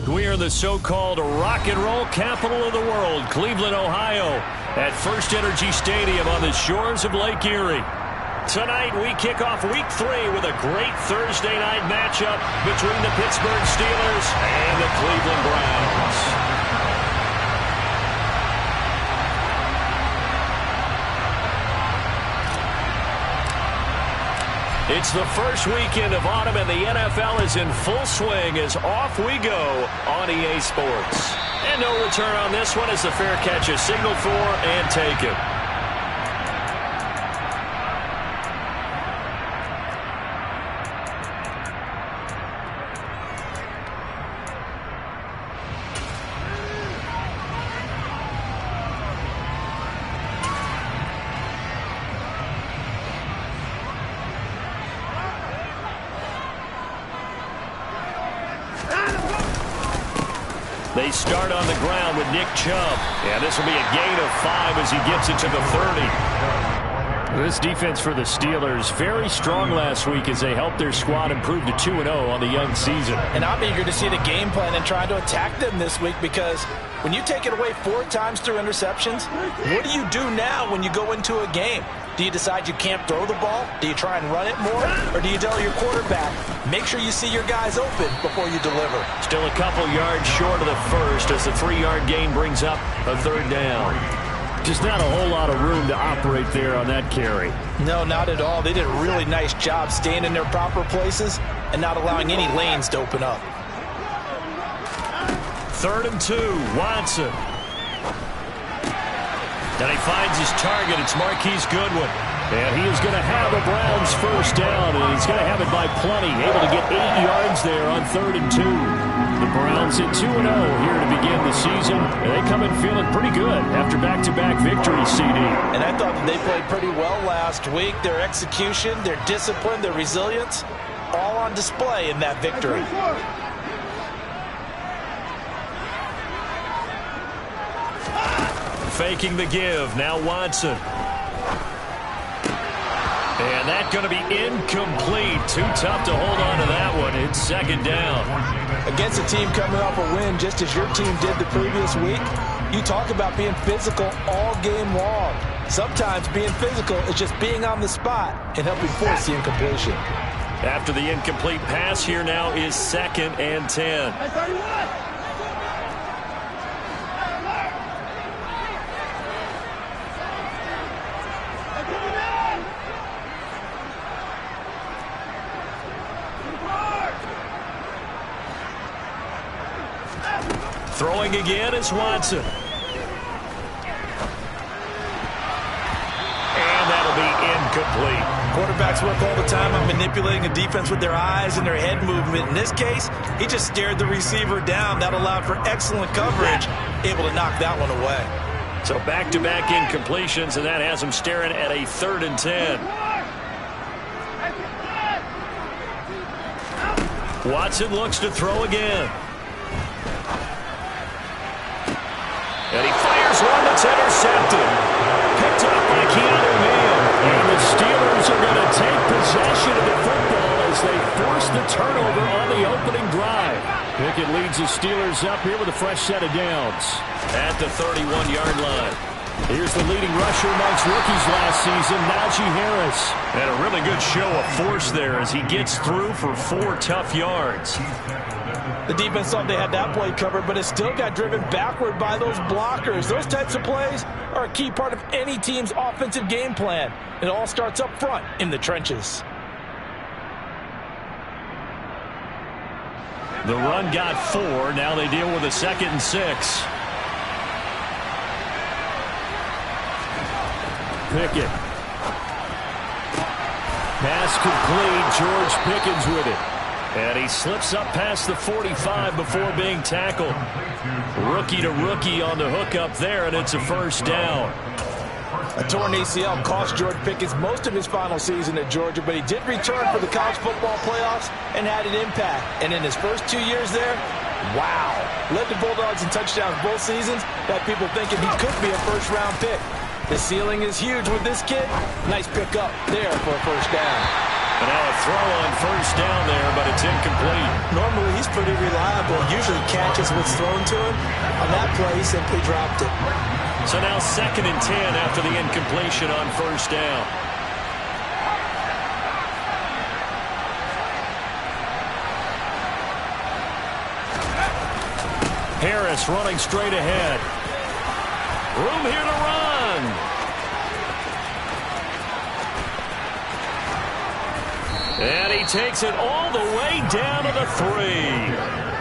We are in the so-called rock and roll capital of the world, Cleveland, Ohio, at First Energy Stadium on the shores of Lake Erie. Tonight, we kick off Week 3 with a great Thursday night matchup between the Pittsburgh Steelers and the Cleveland Browns. It's the first weekend of autumn, and the NFL is in full swing as off we go on EA Sports. And no return on this one as the fair catch is signaled for and taken. They start on the ground with Nick Chubb. And this will be a gain of 5 as he gets it to the 30. This defense for the Steelers, very strong last week as they helped their squad improve to 2-0 on the young season. And I'm eager to see the game plan and try to attack them this week, because when you take it away 4 times through interceptions, what do you do now when you go into a game? Do you decide you can't throw the ball? Do you try and run it more? Or do you tell your quarterback, make sure you see your guys open before you deliver? Still a couple yards short of the first as the 3-yard gain brings up a 3rd down. Just not a whole lot of room to operate there on that carry. No, not at all. They did a really nice job staying in their proper places and not allowing any lanes to open up. 3rd and 2, Watson. And he finds his target. It's Marquise Goodwin. And he is going to have a Browns first down, and he's going to have it by plenty. Able to get 8 yards there on 3rd and 2. The Browns at 2-0 here to begin the season. And they come in feeling pretty good after back-to-back victories, CD. And I thought that they played pretty well last week. Their execution, their discipline, their resilience, all on display in that victory. Faking the give. Now Watson. And that's going to be incomplete. Too tough to hold on to that one. It's 2nd down. Against a team coming off a win just as your team did the previous week, you talk about being physical all game long. Sometimes being physical is just being on the spot and helping force the incompletion. After the incomplete pass, here now is 2nd and 10. Throwing again is Watson. And that'll be incomplete. Quarterbacks work all the time on manipulating a defense with their eyes and their head movement. In this case, he just stared the receiver down. That allowed for excellent coverage, able to knock that one away. So back-to-back incompletions, and that has him staring at a 3rd and 10. Watson looks to throw again. And he fires one that's intercepted. Picked up by Keanu Neal. And the Steelers are going to take possession of the football as they force the turnover on the opening drive. Pickett leads the Steelers up here with a fresh set of downs. At the 31-yard line. Here's the leading rusher amongst rookies last season, Najee Harris. And a really good show of force there as he gets through for 4 tough yards. The defense thought they had that play covered, but it still got driven backward by those blockers. Those types of plays are a key part of any team's offensive game plan. It all starts up front in the trenches. The run got 4. Now they deal with a 2nd and 6. Pickett. Pass complete. George Pickens with it. And he slips up past the 45 before being tackled. Rookie to rookie on the hook up there, and it's a first down. A torn ACL cost George Pickens most of his final season at Georgia, but he did return for the college football playoffs and had an impact. And in his first 2 years there, wow. Led the Bulldogs in touchdowns both seasons. Got people thinking he could be a first-round pick. The ceiling is huge with this kid. Nice pick up there for a first down. And now a throw on first down there, but it's incomplete. Normally, he's pretty reliable. Usually catches what's thrown to him. On that play, he simply dropped it. So now 2nd and 10 after the incompletion on first down. Harris running straight ahead. Room here to run. And he takes it all the way down to the 3.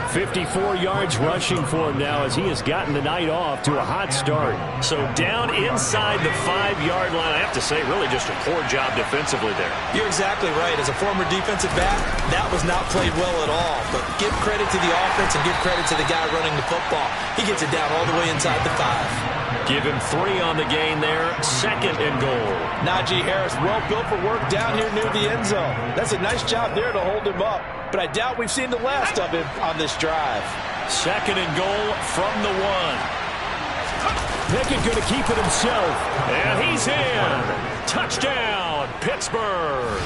54 yards rushing for him now as he has gotten the night off to a hot start. So down inside the 5-yard line. I have to say, really just a poor job defensively there. You're exactly right. As a former defensive back, that was not played well at all. But give credit to the offense and give credit to the guy running the football. He gets it down all the way inside the 5. Give him 3 on the gain there. 2nd and goal. Najee Harris, well built for work down here near the end zone. That's a nice job there to hold him up. But I doubt we've seen the last of him on this drive. 2nd and goal from the 1. Pickett going to keep it himself. And he's in. Touchdown, Pittsburgh.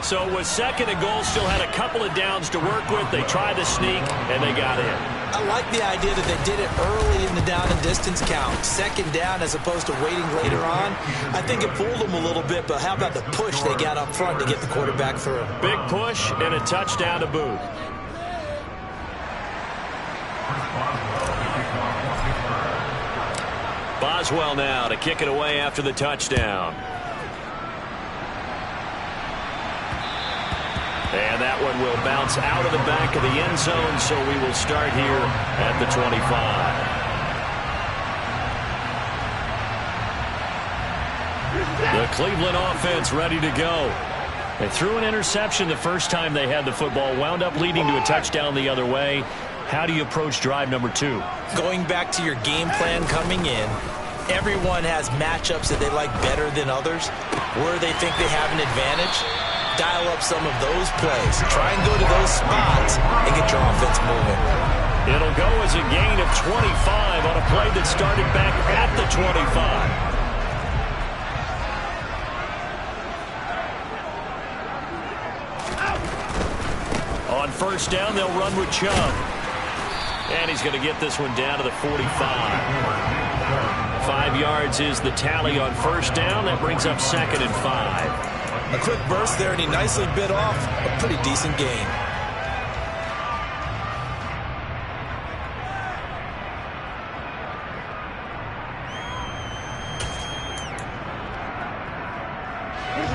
So with 2nd and goal, still had a couple of downs to work with. They tried to sneak, and they got in. I like the idea that they did it early in the down and distance count. 2nd down as opposed to waiting later on. I think it fooled them a little bit, but how about the push they got up front to get the quarterback through? Big push and a touchdown to boot. Boswell now to kick it away after the touchdown. And that one will bounce out of the back of the end zone, so we will start here at the 25. The Cleveland offense ready to go. They threw an interception the first time they had the football, wound up leading to a touchdown the other way. How do you approach drive number 2? Going back to your game plan coming in, everyone has matchups that they like better than others, where they think they have an advantage. Dial up some of those plays. Try and go to those spots and get your offense moving. It'll go as a gain of 25 on a play that started back at the 25. On first down, they'll run with Chubb. And he's going to get this one down to the 45. 5 yards is the tally on first down. That brings up 2nd and 5. A quick burst there, and he nicely bit off a pretty decent gain.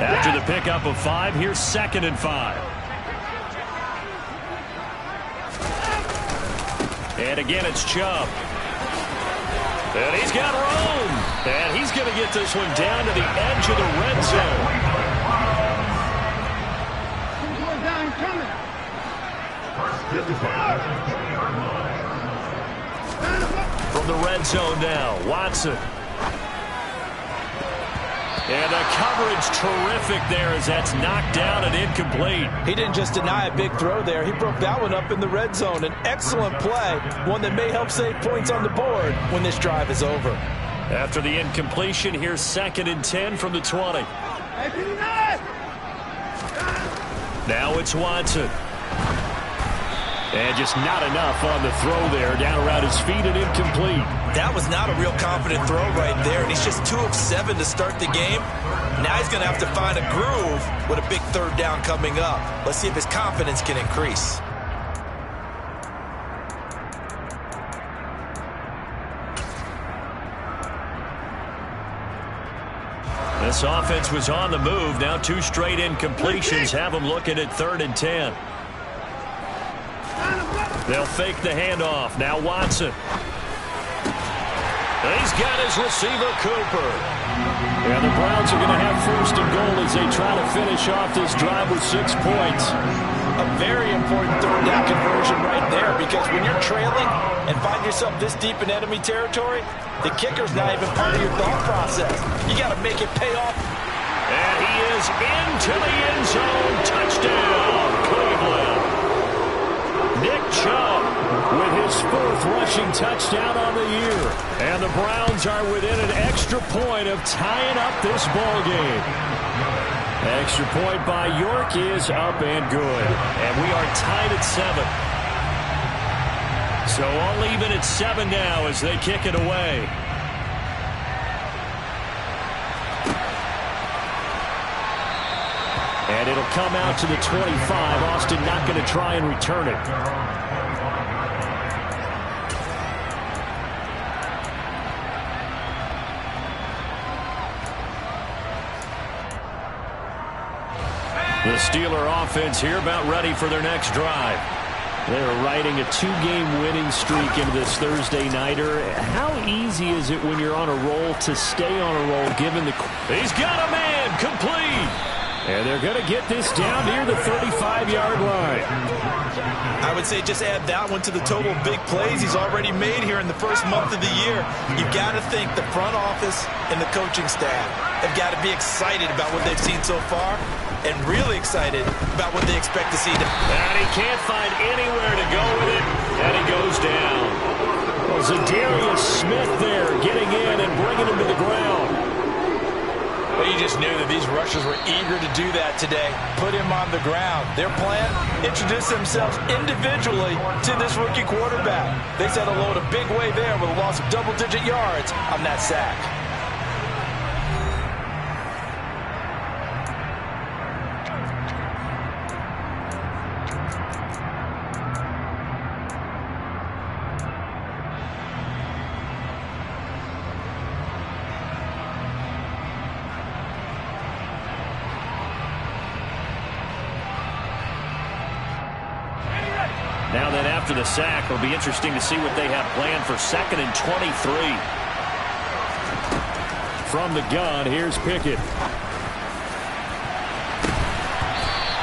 After the pickup of 5, here's 2nd and 5. And again, it's Chubb. And he's got room. And he's going to get this one down to the edge of the red zone. From the red zone now, Watson. And the coverage terrific there as that's knocked down and incomplete. He didn't just deny a big throw there. He broke that one up in the red zone. An excellent play, one that may help save points on the board when this drive is over. After the incompletion, here's 2nd and 10 from the 20. Now it's Watson. And just not enough on the throw there. Down around his feet and incomplete. That was not a real confident throw right there. And he's just 2 of 7 to start the game. Now he's going to have to find a groove with a big 3rd down coming up. Let's see if his confidence can increase. This offense was on the move. Now 2 straight incompletions have them looking at 3rd and 10. They'll fake the handoff. Now Watson. He's got his receiver, Cooper. And the Browns are going to have 1st and goal as they try to finish off this drive with 6 points. A very important 3rd down conversion right there, because when you're trailing and find yourself this deep in enemy territory, the kicker's not even part of your thought process. You got to make it pay off. And he is into the end zone. Touchdown, Cleveland. Nick Chubb with his 4th rushing touchdown on the year. And the Browns are within an extra point of tying up this ball game. Extra point by York is up and good. And we are tied at 7. So all even at 7 now as they kick it away. And it'll come out to the 25. Austin not going to try and return it. The Steeler offense here about ready for their next drive. They're riding a 2-game winning streak into this Thursday nighter. How easy is it when you're on a roll to stay on a roll given the... He's got a man complete. And they're going to get this down near the 35-yard line. I would say just add that one to the total big plays he's already made here in the first month of the year. You've got to think the front office and the coaching staff have got to be excited about what they've seen so far and really excited about what they expect to see. And he can't find anywhere to go with it, and he goes down. Well, Zadarius Smith there getting in and bringing him to the ground. Well, you just knew that these rushers were eager to do that today. Put him on the ground. Their plan, introduce themselves individually to this rookie quarterback. They said hello in a big way there with a loss of double-digit yards on that sack. Now then, after the sack, it'll be interesting to see what they have planned for 2nd and 23. From the gun, here's Pickett.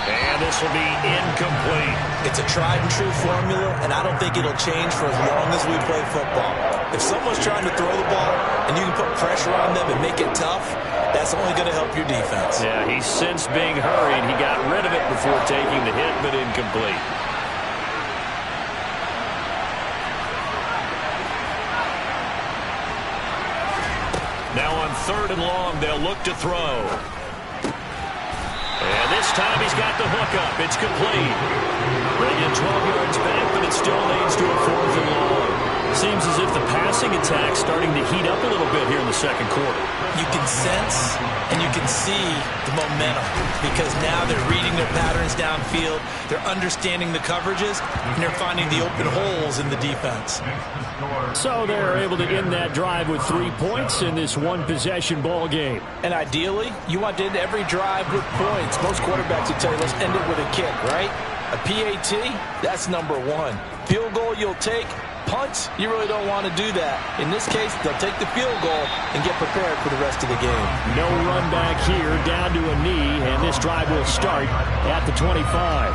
And this will be incomplete. It's a tried and true formula, and I don't think it'll change for as long as we play football. If someone's trying to throw the ball and you can put pressure on them and make it tough, that's only going to help your defense. Yeah, he sensed being hurried. He got rid of it before taking the hit, but incomplete. Now on 3rd and long, they'll look to throw. And this time he's got the hook up. It's complete. They get 12 yards back, but it still leads to a 4th and long. Seems as if the passing attack's starting to heat up a little bit here in the 2nd quarter. You can sense and you can see the momentum because now they're reading their patterns downfield, they're understanding the coverages, and they're finding the open holes in the defense. So they're able to end that drive with 3 points in this one-possession ball game. And ideally, you want to end every drive with points. Most quarterbacks would tell you, let's end it with a kick, right? A PAT, that's number 1. Field goal you'll take. Punts, you really don't want to do that. In this case, they'll take the field goal and get prepared for the rest of the game. No run back here, down to a knee, and this drive will start at the 25.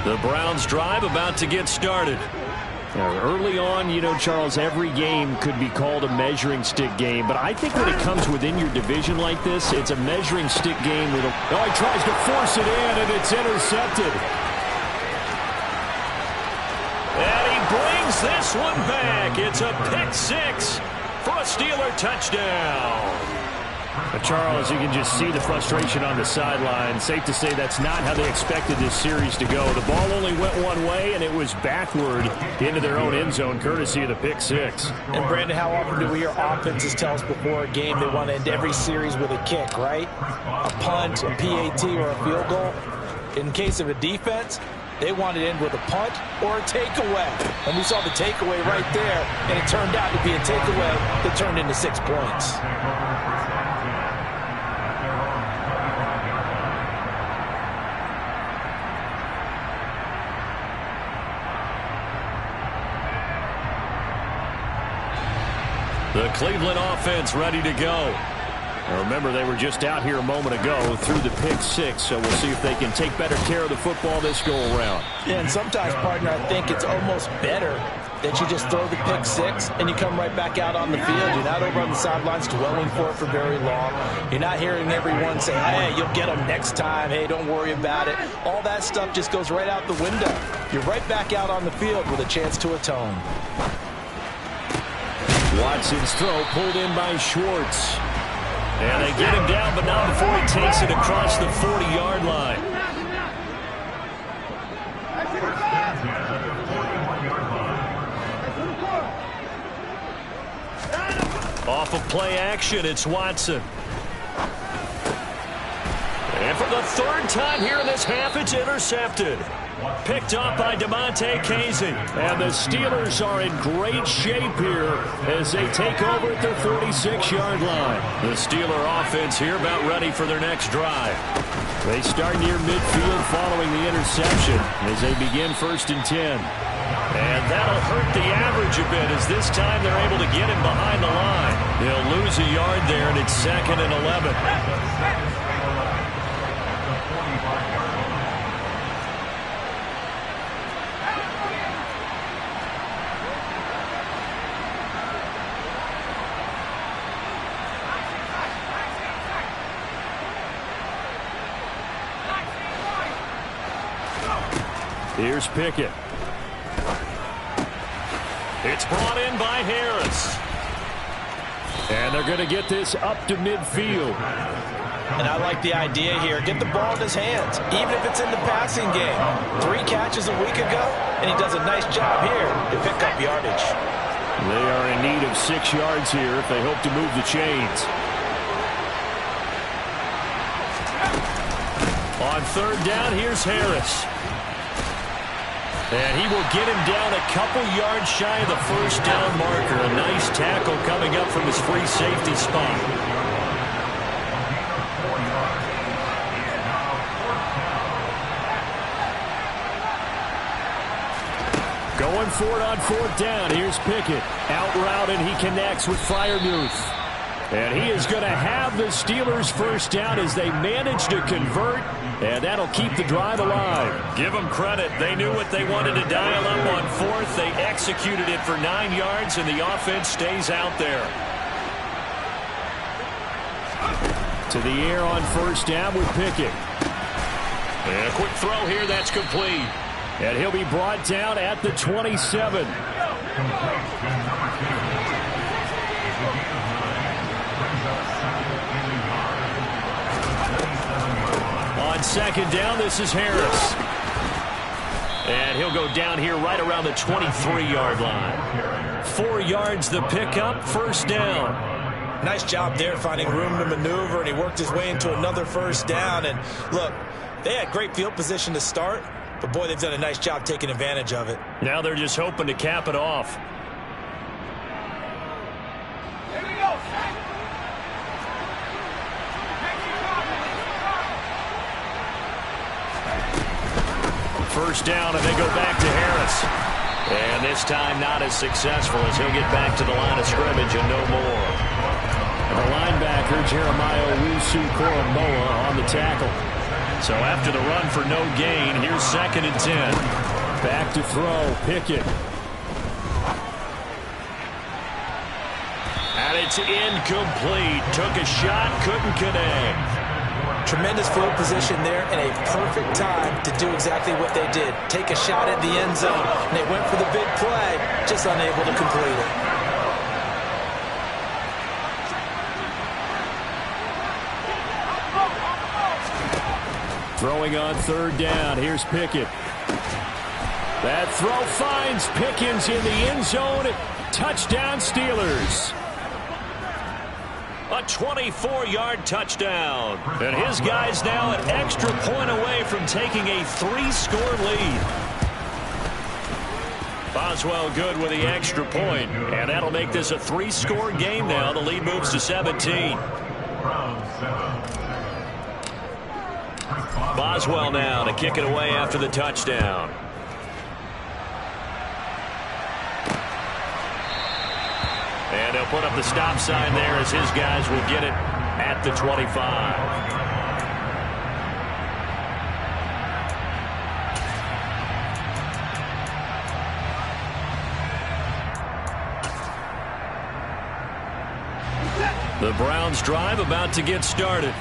The Browns drive about to get started. Early on, you know, Charles, every game could be called a measuring stick game, but I think when it comes within your division like this, it's a measuring stick game with a... Oh, he tries to force it in, and it's intercepted. And he brings this one back. It's a pick 6 for a Steeler touchdown. But Charles, you can just see the frustration on the sideline. Safe to say that's not how they expected this series to go. The ball only went one way, and it was backward into their own end zone, courtesy of the pick 6. And, Brandon, how often do we hear offenses tell us before a game they want to end every series with a kick, right? A punt, a PAT, or a field goal. In case of a defense, they want to end with a punt or a takeaway. And we saw the takeaway right there, and it turned out to be a takeaway that turned into 6 points. The Cleveland offense ready to go. Remember, they were just out here a moment ago through the pick six, so we'll see if they can take better care of the football this go-around. Yeah, and sometimes, partner, I think it's almost better that you just throw the pick six and you come right back out on the field. You're not over on the sidelines dwelling for it for very long. You're not hearing everyone say, hey, you'll get them next time. Hey, don't worry about it. All that stuff just goes right out the window. You're right back out on the field with a chance to atone. Watson's throw pulled in by Schwartz. And they get him down, but not before he takes it across the 40-yard line. Off of play action, it's Watson. And for the third time here in this half, it's intercepted. Picked up by DeMonte Casey. And the Steelers are in great shape here as they take over at their 46-yard line. The Steeler offense here about ready for their next drive. They start near midfield following the interception as they begin 1st and 10. And that'll hurt the average a bit as this time they're able to get him behind the line. They'll lose a yard there, and it's 2nd and 11. Here's Pickett. It's brought in by Harris. And they're going to get this up to midfield. And I like the idea here. Get the ball in his hands, even if it's in the passing game. 3 catches a week ago, and he does a nice job here to pick up yardage. They are in need of 6 yards here if they hope to move the chains. On 3rd down, here's Harris. And he will get him down a couple yards shy of the 1st down marker. A nice tackle coming up from his free safety spot. Going for it on 4th down. Here's Pickett. Out route, and he connects with Freiermuth. And he is going to have the Steelers' 1st down as they manage to convert. And that'll keep the drive alive. Give them credit. They knew what they wanted to dial up on 4th. They executed it for 9 yards, and the offense stays out there. To the air on 1st down with Pickett. And a quick throw here. That's complete. And he'll be brought down at the 27. On 2nd down, this is Harris. And he'll go down here right around the 23-yard line. 4 yards the pickup, 1st down. Nice job there finding room to maneuver, and he worked his way into another 1st down. And look, they had great field position to start, but boy, they've done a nice job taking advantage of it. Now they're just hoping to cap it off. First down, and they go back to Harris. And this time not as successful as he'll get back to the line of scrimmage and no more. And the linebacker, Jeremiah Owusu-Koramoah, on the tackle. So after the run for no gain, here's 2nd and 10. Back to throw, Pickett. And it's incomplete. Took a shot, couldn't connect. Tremendous field position there and a perfect time to do exactly what they did. Take a shot at the end zone, and they went for the big play, just unable to complete it. Throwing on 3rd down, here's Pickett. That throw finds Pickens in the end zone. Touchdown, Steelers. A 24-yard touchdown. And his guys now an extra point away from taking a 3-score lead. Boswell good with the extra point. And that'll make this a 3-score game now. The lead moves to 17. Boswell now to kick it away after the touchdown. And he'll put up the stop sign there as his guys will get it at the 25. The Browns drive about to get started.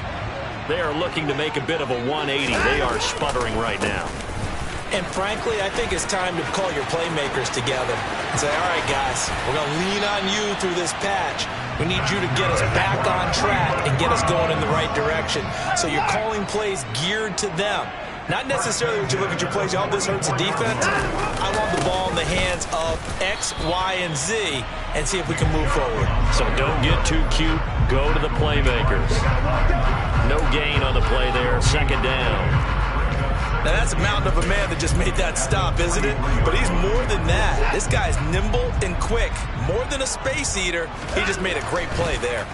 They are looking to make a bit of a 180. They are sputtering right now. And frankly, I think it's time to call your playmakers together and say, all right, guys, we're going to lean on you through this patch. We need you to get us back on track and get us going in the right direction. So you're calling plays geared to them. Not necessarily when you look at your plays, this hurts the defense. I want the ball in the hands of X, Y, and Z and see if we can move forward. So don't get too cute. Go to the playmakers. No gain on the play there. Second down. Now, that's a mountain of a man that just made that stop, isn't it? But he's more than that. This guy's nimble and quick. More than a space eater. He just made a great play there.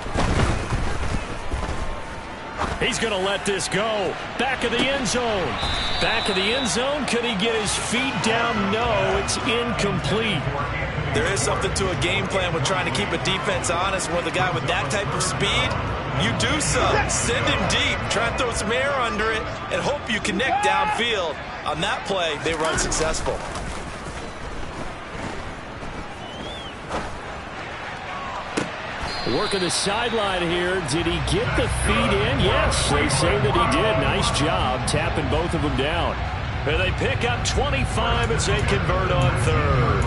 He's going to let this go. Back of the end zone. Back of the end zone. Could he get his feet down? No, it's incomplete. There is something to a game plan with trying to keep a defense honest with a guy with that type of speed. You do so. Send him deep. Try and throw some air under it and hope you connect downfield. On that play, they run successful. Working the sideline here. Did he get the feet in? Yes, they say that he did. Nice job tapping both of them down. And they pick up 25 as they convert on third.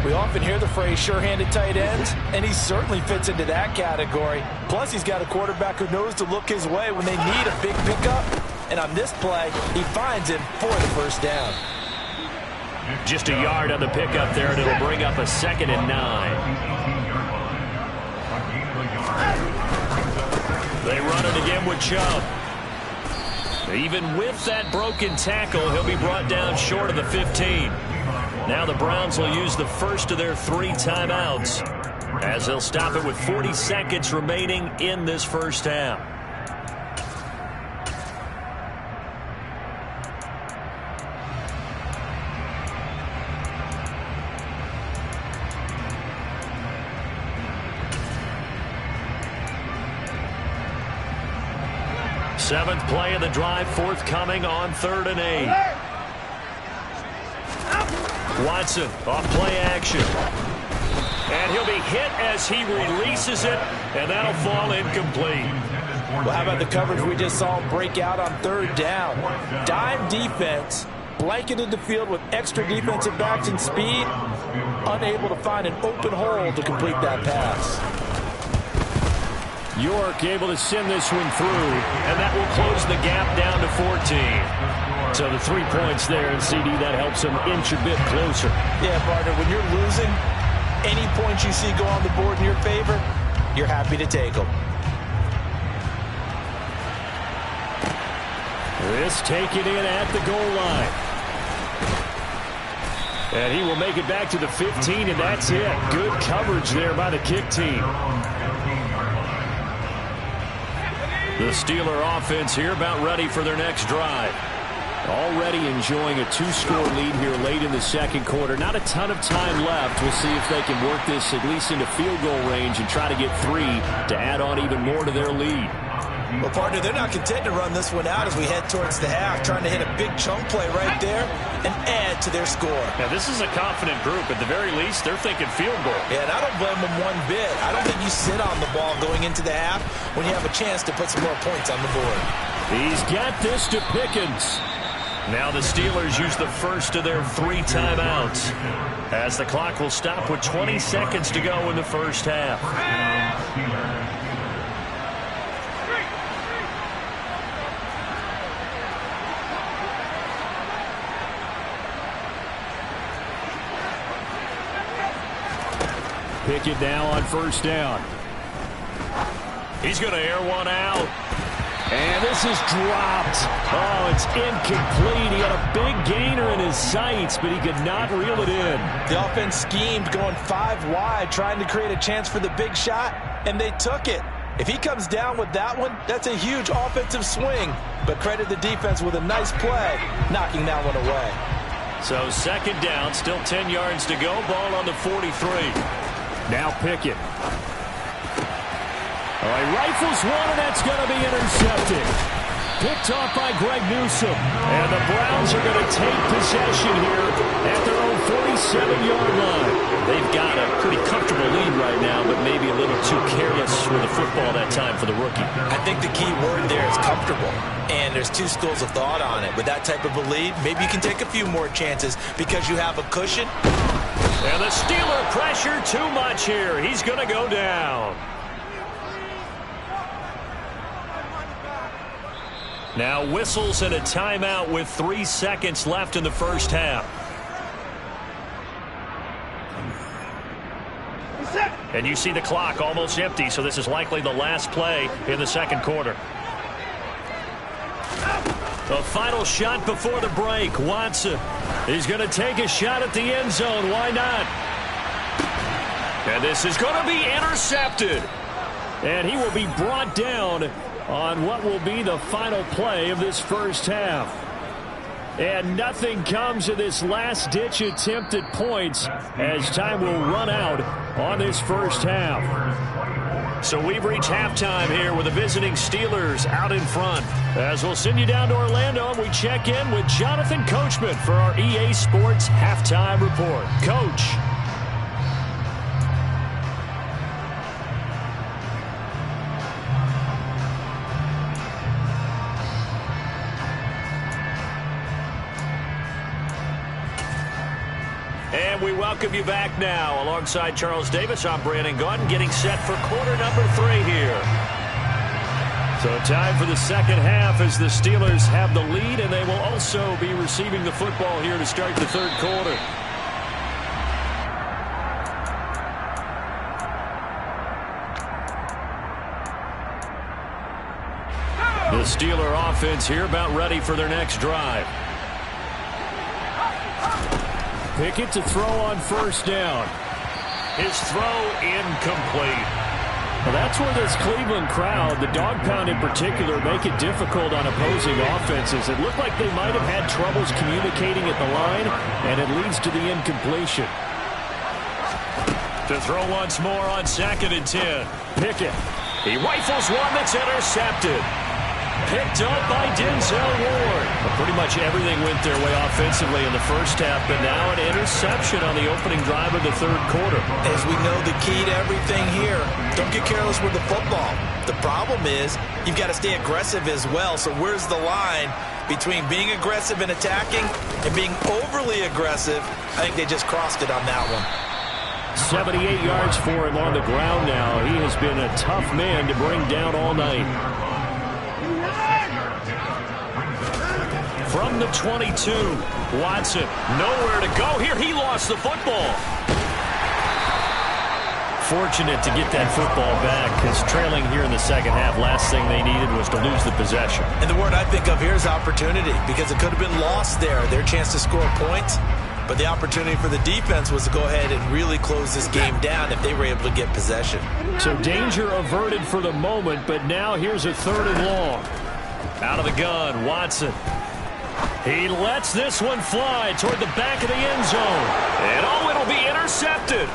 We often hear the phrase sure-handed tight ends, and he certainly fits into that category. Plus, he's got a quarterback who knows to look his way when they need a big pickup. And on this play, he finds him for the first down. Just a yard on the pickup there, and it'll bring up a 2nd and 9. They run it again with Chubb. Even with that broken tackle, he'll be brought down short of the 15. Now the Browns will use the first of their 3 timeouts as they'll stop it with 40 seconds remaining in this first half. Seventh play of the drive forthcoming on 3rd and 8. Watson off play action. And he'll be hit as he releases it, and that'll fall incomplete. Well, how about the coverage we just saw break out on 3rd down? Dime defense, blanketed the field with extra defensive backs and speed, unable to find an open hole to complete that pass. York able to send this one through, and that will close the gap down to 14. So the 3 points there, and CD, that helps them inch a bit closer. Yeah, partner, when you're losing, any points you see go on the board in your favor, you're happy to take them. This taken in at the goal line. And he will make it back to the 15, and that's it. Good coverage there by the kick team. The Steeler offense here about ready for their next drive. Already enjoying a 2-score lead here late in the second quarter. Not a ton of time left. We'll see if they can work this at least into field goal range and try to get 3 to add on even more to their lead. Well, partner, they're not content to run this one out as we head towards the half, trying to hit a big chunk play right there and add to their score. Now, this is a confident group. At the very least, they're thinking field goal. Yeah, and I don't blame them one bit. I don't think you sit on the ball going into the half when you have a chance to put some more points on the board. He's got this to Pickens. Now the Steelers use the first of their 3 timeouts as the clock will stop with 20 seconds to go in the first half. Pickett now on 1st down. He's going to air one out. And this is dropped. Oh, it's incomplete. He had a big gainer in his sights, but he could not reel it in. The offense schemed going 5 wide, trying to create a chance for the big shot, and they took it. If he comes down with that one, that's a huge offensive swing. But credit the defense with a nice play, knocking that one away. So 2nd down, still 10 yards to go. Ball on the 43. Now Pickett. All right, rifles one, and that's going to be intercepted. Picked off by Greg Newsome. And the Browns are going to take possession here at their own 47-yard line. They've got a pretty comfortable lead right now, but maybe a little too careless with the football that time for the rookie. I think the key word there is comfortable. And there's two schools of thought on it. With that type of a lead, maybe you can take a few more chances because you have a cushion. And the Steeler pressure too much here. He's going to go down. Now whistles and a timeout with 3 seconds left in the first half. And you see the clock almost empty, so this is likely the last play in the second quarter. The final shot before the break. Watson. He's going to take a shot at the end zone. Why not? And this is going to be intercepted. And he will be brought down on what will be the final play of this first half. And nothing comes of this last-ditch attempt at points as time will run out on this first half. So we've reached halftime here with the visiting Steelers out in front. As we'll send you down to Orlando, we check in with Jonathan Coachman for our EA Sports Halftime Report. Coach. And we welcome you back now. Alongside Charles Davis, I'm Brandon Gaudin, getting set for quarter number 3 here. So time for the second half as the Steelers have the lead, and they will also be receiving the football here to start the third quarter. The Steeler offense here about ready for their next drive. Pickett to throw on first down. His throw incomplete. Well, that's where this Cleveland crowd, the dog pound in particular, make it difficult on opposing offenses. It looked like they might have had troubles communicating at the line, and it leads to the incompletion. To throw once more on 2nd and 10. Pickett. He rifles one that's intercepted. Picked up by Denzel Ward. Well, pretty much everything went their way offensively in the first half, but now an interception on the opening drive of the third quarter. As we know, the key to everything here, don't get careless with the football. The problem is you've got to stay aggressive as well. So where's the line between being aggressive and attacking and being overly aggressive? I think they just crossed it on that one. 78 yards for him on the ground now. He has been a tough man to bring down all night. From the 22, Watson, nowhere to go here. He lost the football. Fortunate to get that football back, because trailing here in the second half, last thing they needed was to lose the possession. And the word I think of here is opportunity, because it could have been lost there, their chance to score points. But the opportunity for the defense was to go ahead and really close this game down if they were able to get possession. So danger averted for the moment, but now here's a 3rd and long. Out of the gun, Watson. He lets this one fly toward the back of the end zone. And oh, it'll be intercepted.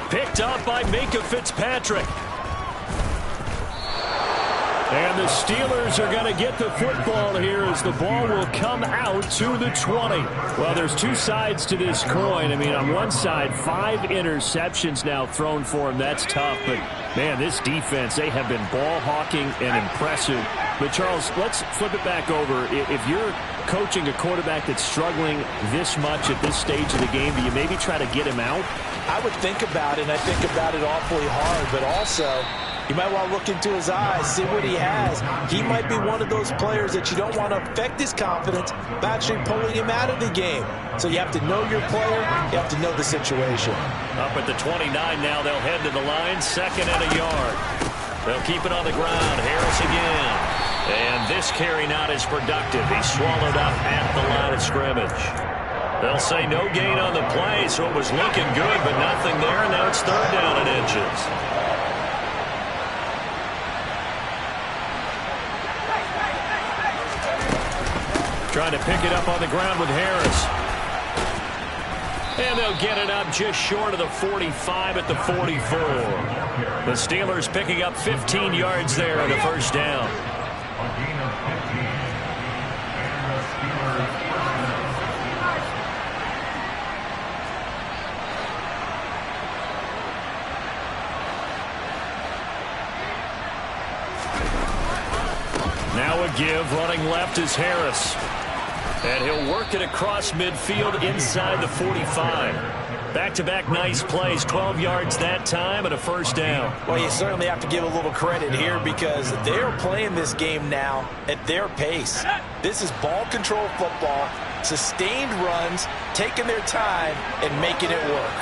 Picked up by Minkah Fitzpatrick. And the Steelers are going to get the football here as the ball will come out to the 20. Well, there's two sides to this coin. I mean, on one side, 5 interceptions now thrown for him. That's tough. But, man, this defense, they have been ball hawking and impressive. But, Charles, let's flip it back over. If you're coaching a quarterback that's struggling this much at this stage of the game, do you maybe try to get him out? I would think about it, and I think about it awfully hard. But also, you might want to look into his eyes, see what he has. He might be one of those players that you don't want to affect his confidence by actually pulling him out of the game. So you have to know your player. You have to know the situation. Up at the 29 now, they'll head to the line. 2nd and a yard. They'll keep it on the ground. Harris again. And this carry not as productive. He's swallowed up at the line of scrimmage. They'll say no gain on the play, so it was looking good, but nothing there, and now it's 3rd down and inches. Trying to pick it up on the ground with Harris. And they'll get it up just short of the 45 at the 44. The Steelers picking up 15 yards there on the first down. Now a give, running left is Harris. And he'll work it across midfield inside the 45. Back-to-back nice plays, 12 yards that time and a first down. Well, you certainly have to give a little credit here because they're playing this game now at their pace. This is ball control football, sustained runs, taking their time and making it work.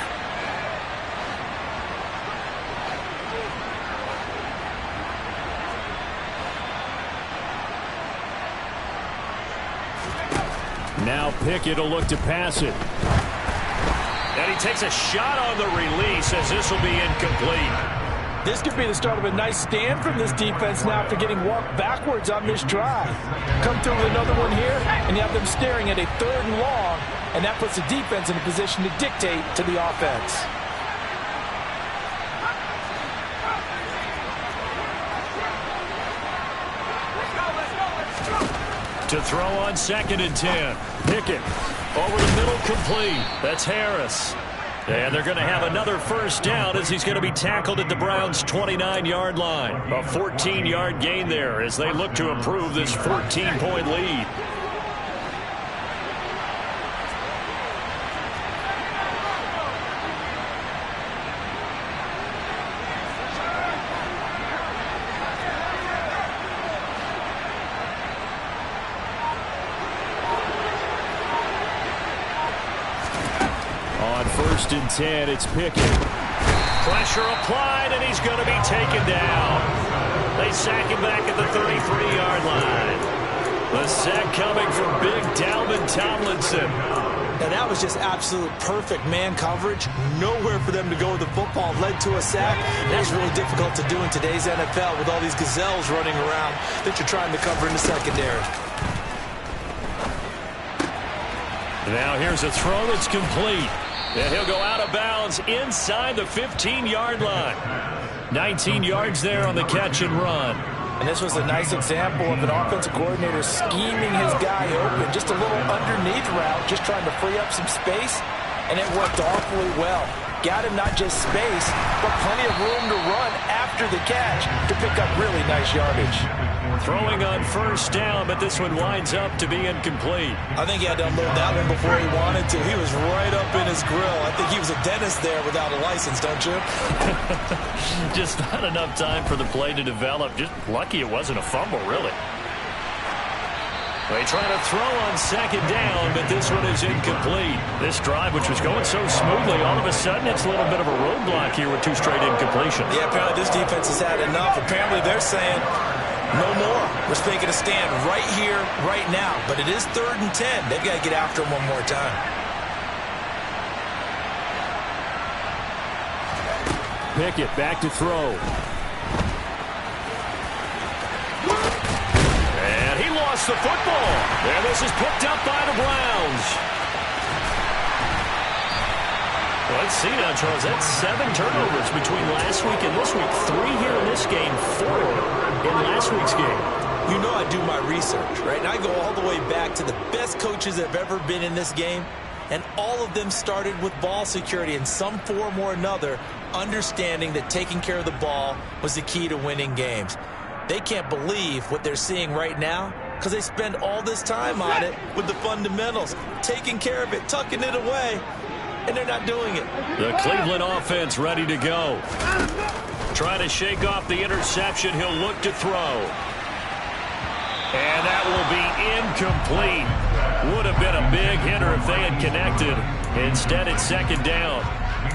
Now Pickett will look to pass it. And he takes a shot on the release as this will be incomplete. This could be the start of a nice stand from this defense now after getting walked backwards on this drive. Come through with another one here, and you have them staring at a 3rd and long, and that puts the defense in a position to dictate to the offense. To throw on 2nd and 10. Pickett over the middle, complete. That's Harris. And they're going to have another first down as he's going to be tackled at the Browns' 29-yard line. A 14-yard gain there as they look to improve this 14-point lead. On 1st and 10, it's Pickett. Pressure applied, and he's going to be taken down. They sack him back at the 33-yard line. The sack coming from big Dalvin Tomlinson. And that was just absolute perfect man coverage. Nowhere for them to go with the football. Led to a sack. That's really difficult to do in today's NFL with all these gazelles running around that you're trying to cover in the secondary. Now here's a throw that's complete. And he'll go out of bounds inside the 15-yard line. 19 yards there on the catch and run. And this was a nice example of an offensive coordinator scheming his guy open. Just a little underneath route, just trying to free up some space. And it worked awfully well. Got him not just space, but plenty of room to run after the catch to pick up really nice yardage. Throwing on first down, but this one winds up to be incomplete. I think he had to unload that one before he wanted to. He was right up in his grill. I think he was a dentist there without a license, don't you? Just not enough time for the play to develop. Just lucky it wasn't a fumble, really. They try to throw on 2nd down, but this one is incomplete. This drive, which was going so smoothly, all of a sudden it's a little bit of a roadblock here with 2 straight incompletions. Yeah, apparently this defense has had enough. Apparently they're saying, no more. We're making a stand right here, right now. But it is 3rd and 10. They've got to get after him one more time. Pickett back to throw. And he lost the football. And this is picked up by the Browns. Let's see now, Charles. That's 7 turnovers between last week and this week. 3 here in this game, 4 in last week's game. You know I do my research, right? And I go all the way back to the best coaches that have ever been in this game. And all of them started with ball security in some form or another, understanding that taking care of the ball was the key to winning games. They can't believe what they're seeing right now because they spend all this time on it with the fundamentals, taking care of it, tucking it away, and they're not doing it. The Cleveland offense ready to go. Trying to shake off the interception. He'll look to throw. And that will be incomplete. Would have been a big hitter if they had connected. Instead, it's 2nd down.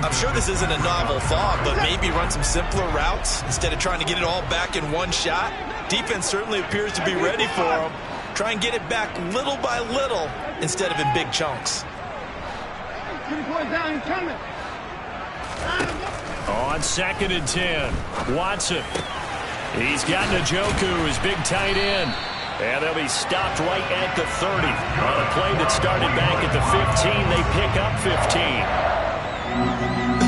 I'm sure this isn't a novel thought, but maybe run some simpler routes instead of trying to get it all back in one shot. Defense certainly appears to be ready for them. Try and get it back little by little instead of in big chunks. On 2nd and 10, Watson. He's got Njoku, his big tight end. And they'll be stopped right at the 30. On a play that started back at the 15, they pick up 15.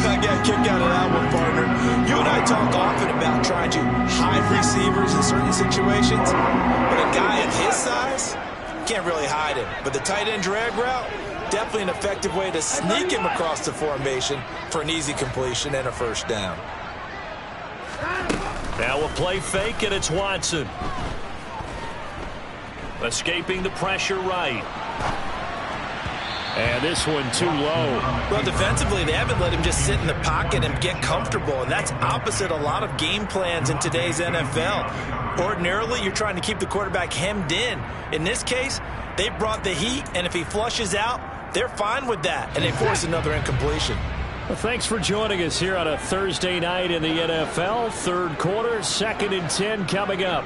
I got a kick out of that one, partner. You and I talk often about trying to hide receivers in certain situations, but a guy at his size can't really hide him. But the tight end drag route, definitely an effective way to sneak him across the formation for an easy completion and a first down. Now a play fake, and it's Watson. Escaping the pressure right. And this one too low. Well, defensively, they haven't let him just sit in the pocket and get comfortable, and that's opposite a lot of game plans in today's NFL. Ordinarily, you're trying to keep the quarterback hemmed in. In this case, they brought the heat, and if he flushes out, they're fine with that, and they force another incompletion. Well, thanks for joining us here on a Thursday night in the NFL. Third quarter, 2nd and 10 coming up.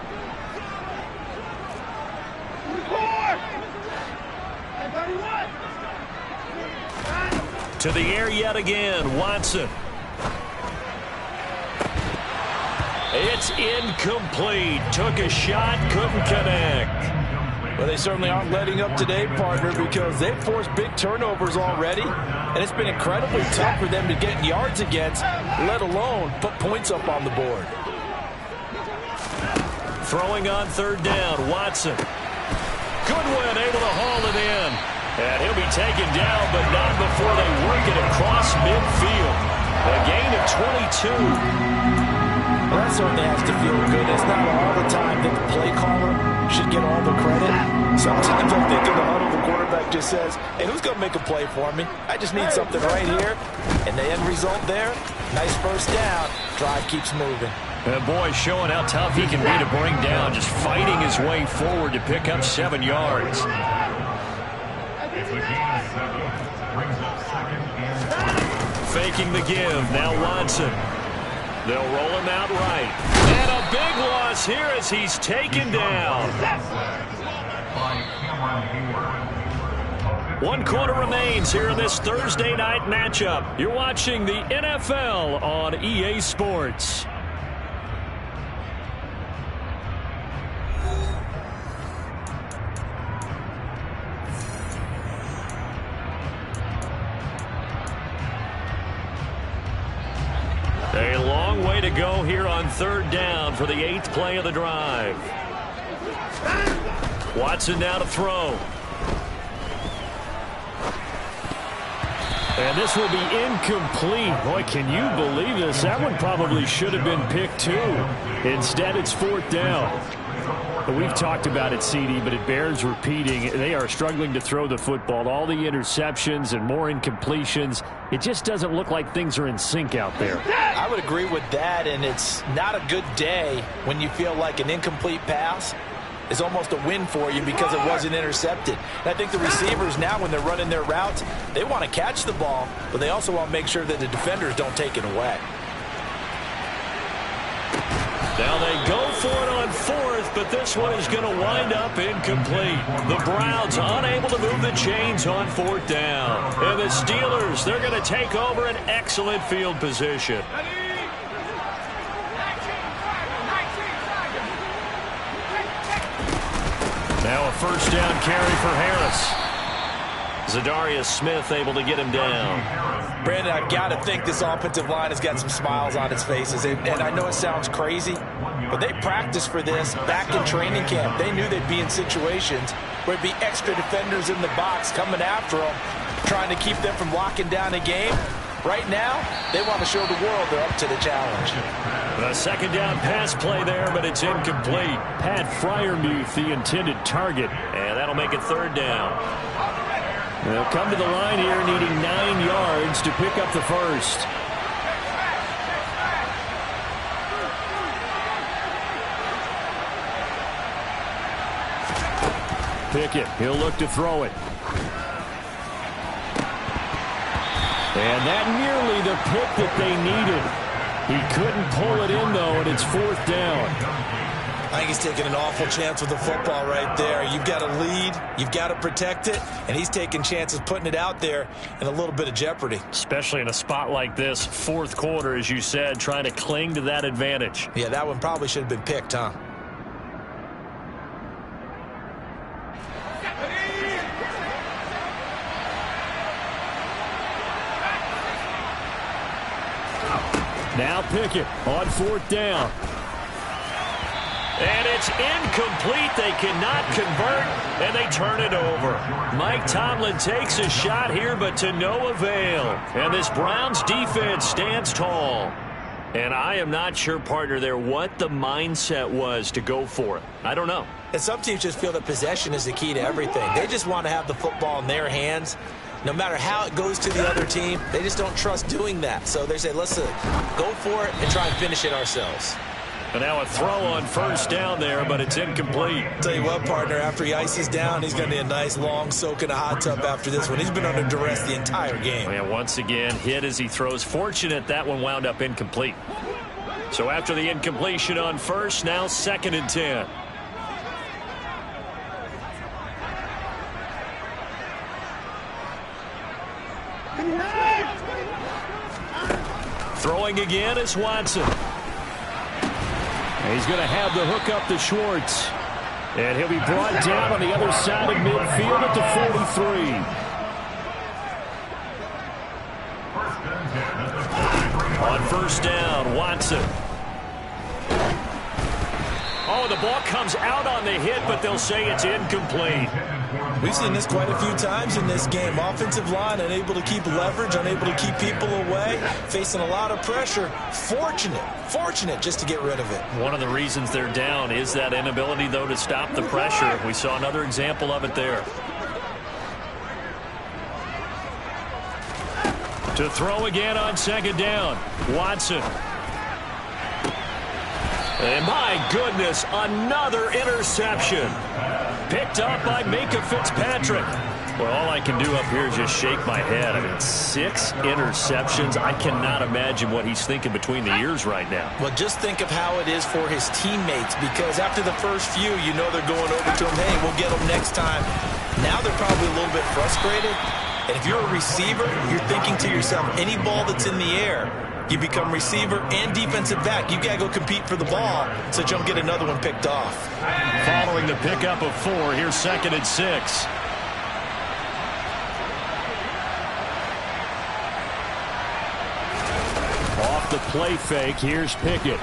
To the air yet again, Watson. It's incomplete. Took a shot, couldn't connect. Well, they certainly aren't letting up today, partner, because they've forced big turnovers already, and it's been incredibly tough for them to get yards against, let alone put points up on the board. Throwing on 3rd down, Watson. Goodwin able to haul it in. And he'll be taken down, but not before they work it across midfield. A gain of 22. Well, that certainly has to feel good. It's not all the time that the play caller should get all the credit. Sometimes I think in the huddle, the quarterback just says, hey, who's going to make a play for me? I just need something right here. And the end result there, nice first down. Drive keeps moving. And boy, showing how tough he can be to bring down, just fighting his way forward to pick up 7 yards. Faking the give. Now Watson. They'll roll him out right. And a big loss here as he's taken down. 1 quarter remains here in this Thursday night matchup. You're watching the NFL on EA Sports. A long way to go here on 3rd down for the 8th play of the drive. Watson now to throw. And this will be incomplete. Boy, can you believe this? That one probably should have been picked too. Instead, it's 4th down. We've talked about it, CD, but it bears repeating. They are struggling to throw the football. All the interceptions and more incompletions. It just doesn't look like things are in sync out there. I would agree with that, and it's not a good day when you feel like an incomplete pass is almost a win for you because it wasn't intercepted. And I think the receivers now, when they're running their routes, they want to catch the ball, but they also want to make sure that the defenders don't take it away. Now they go for it on 4th, but this one is going to wind up incomplete. The Browns unable to move the chains on 4th down. And the Steelers, they're going to take over an excellent field position. Now a first down carry for Harris. Zadarius Smith able to get him down. Brandon, I've got to think this offensive line has got some smiles on its faces. And I know it sounds crazy, but they practiced for this back in training camp. They knew they'd be in situations where it'd be extra defenders in the box coming after them, trying to keep them from locking down a game. Right now, they want to show the world they're up to the challenge. A 2nd down pass play there, but it's incomplete. Pat Freiermuth, the intended target, and that'll make it 3rd down. They'll come to the line here needing 9 yards to pick up the first. Pickett, he'll look to throw it. And that nearly the pick that they needed. He couldn't pull it in, though, and it's 4th down. I think he's taking an awful chance with the football right there. You've got to lead, you've got to protect it, and he's taking chances putting it out there in a little bit of jeopardy. Especially in a spot like this, 4th quarter, as you said, trying to cling to that advantage. Yeah, that one probably should have been picked, huh? Now Pickett on 4th down. And it's incomplete. They cannot convert, and they turn it over. Mike Tomlin takes a shot here, but to no avail. And this Browns defense stands tall. And I am not sure, partner, there what the mindset was to go for it. I don't know. And some teams just feel that possession is the key to everything. They just want to have the football in their hands. No matter how it goes to the other team, they just don't trust doing that. So they say, let's go for it and try and finish it ourselves. And now a throw on 1st down there, but it's incomplete. Tell you what, partner, after he ices down, he's going to need a nice long soak in a hot tub after this one. He's been under duress the entire game. And once again, hit as he throws. Fortunate that one wound up incomplete. So after the incompletion on 1st, now 2nd and 10. Throwing again is Watson. He's going to have the hook up to Schwartz. And he'll be brought down on the other side of midfield at the 43. On 1st down, Watson. Oh, the ball comes out on the hit, but they'll say it's incomplete. We've seen this quite a few times in this game. Offensive line unable to keep leverage, unable to keep people away, facing a lot of pressure. Fortunate just to get rid of it. One of the reasons they're down is that inability, though, to stop the pressure. We saw another example of it there. To throw again on 2nd down, Watson. And my goodness, another interception. Picked up by Minkah Fitzpatrick. Well, all I can do up here is just shake my head. I mean, 6 interceptions. I cannot imagine what he's thinking between the ears right now. Well, just think of how it is for his teammates, because after the first few, you know they're going over to him, hey, we'll get him next time. Now they're probably a little bit frustrated. And if you're a receiver, you're thinking to yourself, any ball that's in the air, you become receiver and defensive back. You got to go compete for the ball so that you don't get another one picked off. Following the pickup of 4, here's 2nd and 6. Off the play fake, here's Pickett.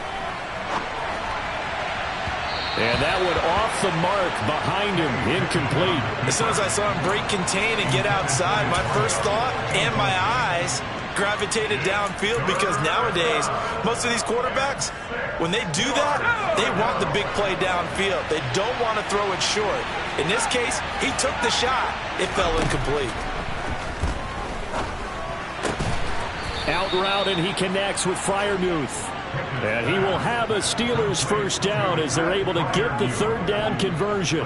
And that one off the mark behind him, incomplete. As soon as I saw him break contain and get outside, my first thought and my eyes gravitated downfield, because nowadays most of these quarterbacks, when they do that, they want the big play downfield. They don't want to throw it short. In this case, he took the shot. It fell incomplete. Out route, and he connects with Freiermuth. And he will have a Steelers 1st down as they're able to get the 3rd down conversion.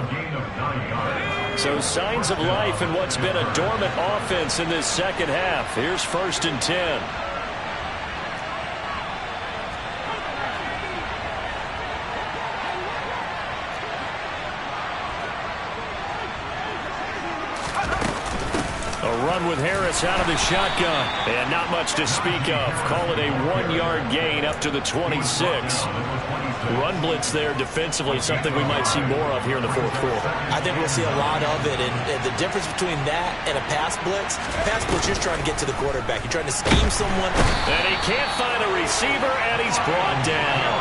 So signs of life in what's been a dormant offense in this 2nd half. Here's 1st and 10. A run with Harris out of the shotgun. And not much to speak of. Call it a 1-yard gain up to the 26. Run blitz there defensively, something we might see more of here in the 4th quarter. I think we'll see a lot of it, and the difference between that and a pass blitz, you're just trying to get to the quarterback. You're trying to scheme someone. And he can't find a receiver, and he's brought down.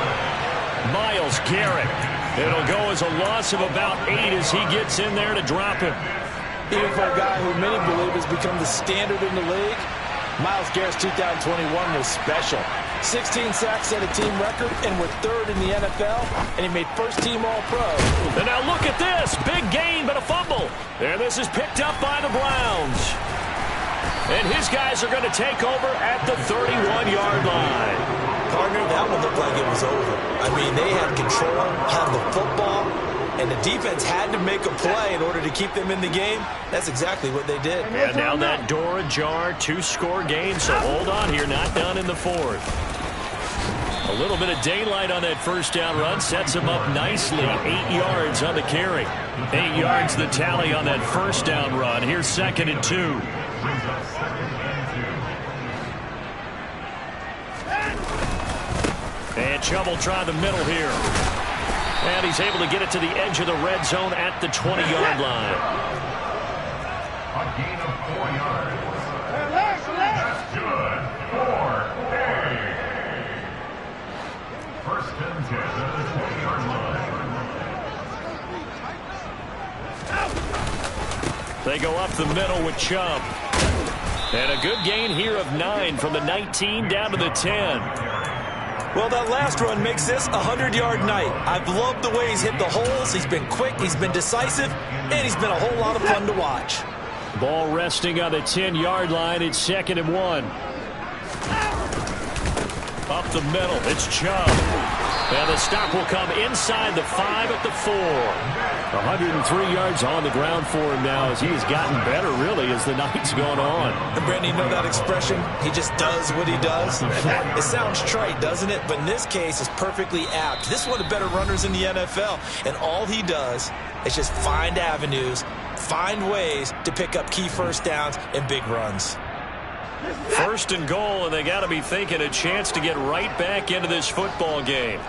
Myles Garrett. It'll go as a loss of about 8 as he gets in there to drop him. Even for a guy who many believe has become the standard in the league, Myles Garrett's 2021 was special. 16 sacks set a team record, and we're 3rd in the NFL, and he made 1st team All-Pro. And now look at this. Big gain, but a fumble. And this is picked up by the Browns. And his guys are going to take over at the 31-yard line. Partner, that one looked like it was over. I mean, they had control, had the football, and the defense had to make a play in order to keep them in the game. That's exactly what they did. And now that door ajar, 2-score game, so hold on here, not done in the 4th. A little bit of daylight on that 1st down run sets him up nicely. 8 yards on the carry. 8 yards the tally on that 1st down run. Here's 2nd and 2. And Chubb try the middle here. And he's able to get it to the edge of the red zone at the 20-yard line. A gain of 4 yards. That's good for a Second down at the 20-yard line. They go up the middle with Chubb. And a good gain here of 9 from the 19 down to the 10. Well, that last run makes this a 100-yard night. I've loved the way he's hit the holes. He's been quick, he's been decisive, and he's been a whole lot of fun to watch. Ball resting on the 10-yard line. It's 2nd and 1. Up the middle, it's Chubb. And the stop will come inside the 5 at the 4. 103 yards on the ground for him now as he has gotten better, really, as the night's gone on. And Brandon, you know that expression? He just does what he does. It sounds trite, doesn't it? But in this case, it's perfectly apt. This is one of the better runners in the NFL. And all he does is just find avenues, find ways to pick up key first downs and big runs. 1st and goal, and they got to be thinking a chance to get right back into this football game.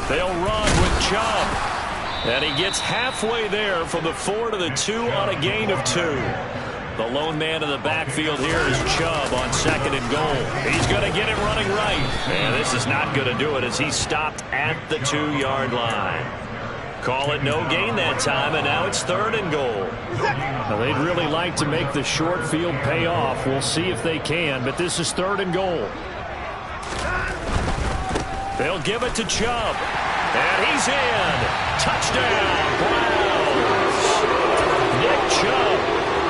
They'll run with Chubb. And he gets halfway there from the 4 to the 2 on a gain of 2. The lone man in the backfield here is Chubb on 2nd and goal. He's going to get it running right. And this is not going to do it as he's stopped at the 2-yard line. Call it no gain that time, and now it's 3rd and goal. Now, they'd really like to make the short field pay off. We'll see if they can, but this is 3rd and goal. They'll give it to Chubb. And he's in. Touchdown, Browns. Nick Chubb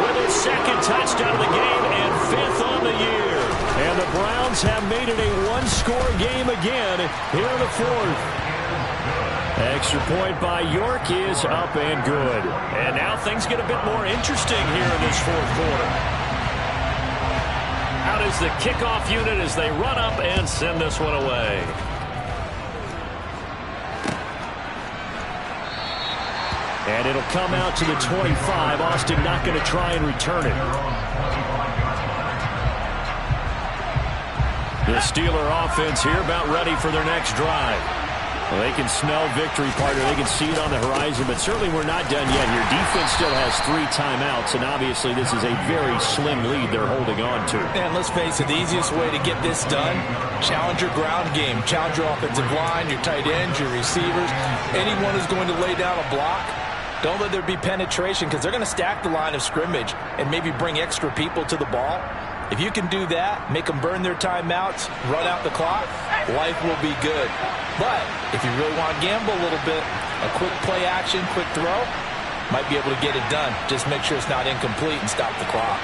with his 2nd touchdown of the game and 5th on the year. And the Browns have made it a one-score game again here in the 4th. Extra point by York is up and good. And now things get a bit more interesting here in this 4th quarter. Out is the kickoff unit as they run up and send this one away. And it'll come out to the 25. Austin not going to try and return it. The Steeler offense here about ready for their next drive. Well, they can smell victory, partner. They can see it on the horizon, but certainly we're not done yet here. Defense still has 3 timeouts, and obviously this is a very slim lead they're holding on to. And let's face it, the easiest way to get this done, challenge your ground game. Challenge your offensive line, your tight ends, your receivers. Anyone who's going to lay down a block, don't let there be penetration because they're going to stack the line of scrimmage and maybe bring extra people to the ball. If you can do that, make them burn their timeouts, run out the clock, life will be good. But if you really want to gamble a little bit, a quick play action, quick throw, might be able to get it done. Just make sure it's not incomplete and stop the clock.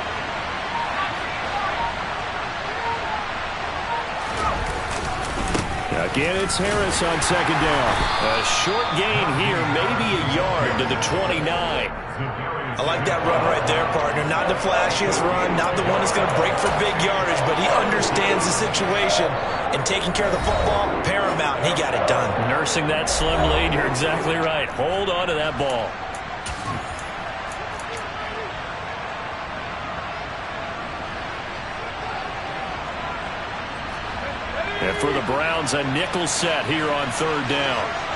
Again, it's Harris on 2nd down. A short gain here, maybe a yard to the 29. I like that run right there, partner. Not the flashiest run, not the one that's going to break for big yardage, but he understands the situation, and taking care of the football, paramount, and he got it done. Nursing that slim lead, you're exactly right. Hold on to that ball. And for the Browns, a nickel set here on 3rd down.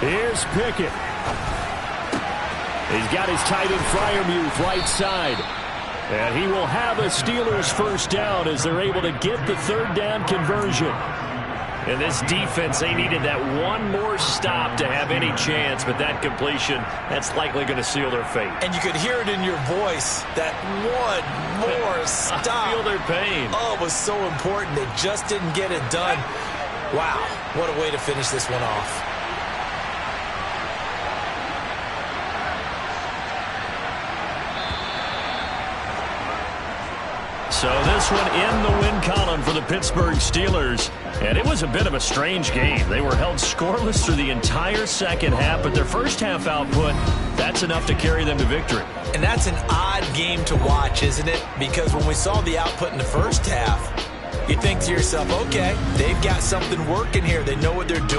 Here's Pickett. He's got his tight end Freiermuth right side. And he will have a Steelers 1st down as they're able to get the 3rd down conversion. And this defense, they needed that one more stop to have any chance, but that completion, that's likely going to seal their fate. And you could hear it in your voice, that one more stop. I feel their pain. Oh, it was so important. They just didn't get it done. Wow, what a way to finish this one off. So this one in the win column for the Pittsburgh Steelers. And it was a bit of a strange game. They were held scoreless through the entire second half, but their first half output, that's enough to carry them to victory. And that's an odd game to watch, isn't it? Because when we saw the output in the first half, you think to yourself, okay, they've got something working here. They know what they're doing.